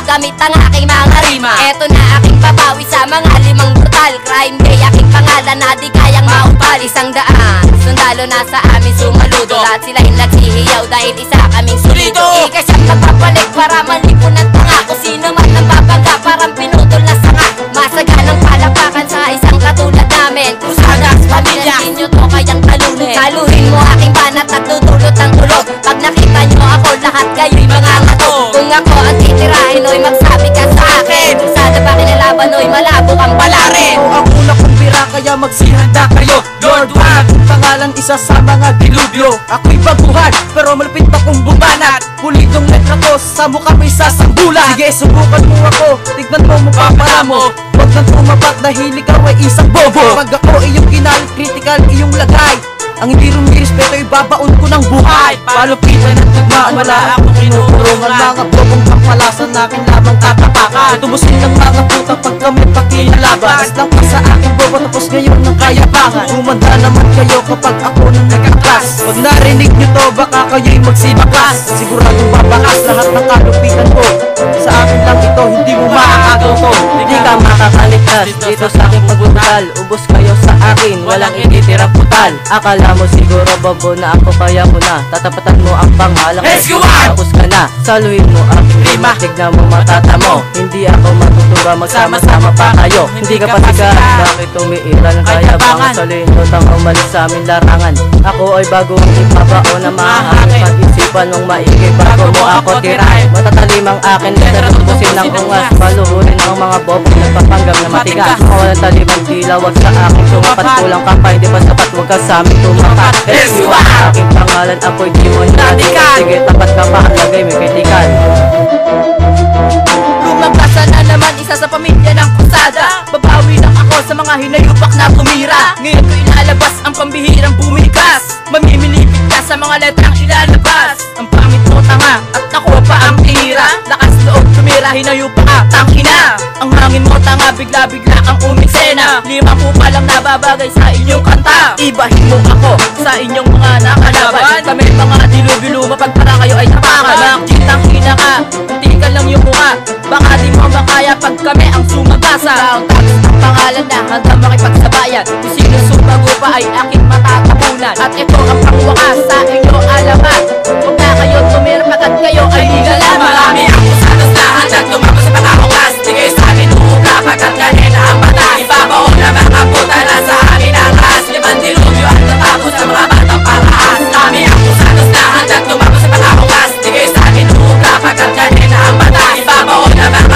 gamit ang aking mga rima. Eto na aking babawi sa mga limang brutal crime day. Aking pangalan na di kayang maupal. 100 sundalo na sa amin sumaludo. Lahat sila'y nagsihiyaw dahil isa kaming solido. Ika siyang nagpapalit para malipon ng tanga. Kung sino man ang babaga parang pinutol na sanga. Masaganang palakpakan sa isang katulad namin. Cruzadas, pamilya, hindi nyo to kayang talunin. Saluhin mo aking banat at tutulot ang tulog. Pag nakita nyo ako lahat kayo'y mga ngatog. Kung ako ang titirahin o'y magsabi ka sa akin. Sana ba kinalaban o'y malabo kang palarin. Ang una kong bira kaya magsihanda kayo. Lord One, pangalan isa sa mga dilubyo. Ako'y baguhan pero malapit na kong bumanat. Pulitong letra ko sa mukha may sasambula. Sige subukan mo ako, tignan mo mukha para mo. Huwag nang tumapat dahil ikaw ay isang bobo. Pag ako iyong kinalit, critical iyong lagay. Ang hindi rumirespeto ay babaon ko ng buhay. Palupitan at tugmaan, wala akong inuurungan. Mga bobong kampalasan nakin lamang tatapakan. Tubusin ng mga puta pag kami pakinalaban. As lang pa sa aking bobo tapos ngayon ng kayabangan. Humanda naman kayo kapag ako nang nagkakas. Pag narinig nyo to baka kayo'y magsibakas. Siguradong babakas lahat ng kalupitan ko. Sa akin lang ito, hindi mo maakagaw to. Hindi ka makakaligtas dito sa aking pagbutal. Ubos kayo sa akin, walang ititirang putal. Akala mo siguro bobo na ako kaya ko na. Tatapatan mo ang pangalang tapos ka na. Saluhin mo aking rima, tignan mo matata mo. Hindi ako matutuwa, magsama-sama pa kayo. Hindi ka pa sigat, bakit umiiral kaya bangan? Saluhin mo tang umalis sa amin larangan. Ako ay bagong ipabao na mahangin. Pag-isipan mong maigay bago mo ako tirahin. Matatalimang akin, letter tubusin ng ungas. Paluhurin ang mga bobo nagpapanggap na matigas. Mawalang talibang dila, wag sa akin tumapat. Kulang ka pa, hindi pa sapat, wag ka sa amin tumapat. Aking pangalan ako'y di mo natikan. Sige tapat ka pa, lagay may kritikan. Lumabasa na naman isa sa pamilya ng kusada. Babawi lang ako sa mga hinayupak na tumira. Ngayon ko ilalabas ang pambihirang bumigas. Mamimilipit ka sa mga letrang ilalabas. Ang pangit mo tanga at nakuha pa ang tira. Lakas loob tumira, hinayupak ka, tangina. Ang hangin mo tanga, bigla-bigla ang umiksena. 5 pa lang nababagay sa inyong kanta. Ibahin mo ako sa inyong mga nakalaban. Kami mga dilubi-luma pag para kayo ay tapakan. Makikitang hina ka, hindi ka lang yung mukha. Baka di mo makaya pag kami ang sumagasa. Ang pangalan na hanggang makipagsabayan. Kung sino sumago pa ay aking matatapunan. At ito ang pangwakas sa inyo alamat. Huwag na kayo tumira pagkat kayo ay nilalaman. Marami ang usatas na hanggang tumago sa patakungas. Di kayo sa amin huwag pagkat kanina ang batas. Ibabaon na mga puta na sa amin ang ras. 5 dilubyo at natapos sa mga batang paraas. Marami ang usatas na hanggang tumago sa patakungas. Di kayo sa amin huwag pagkat kanina ang batas. Ibabaon na mga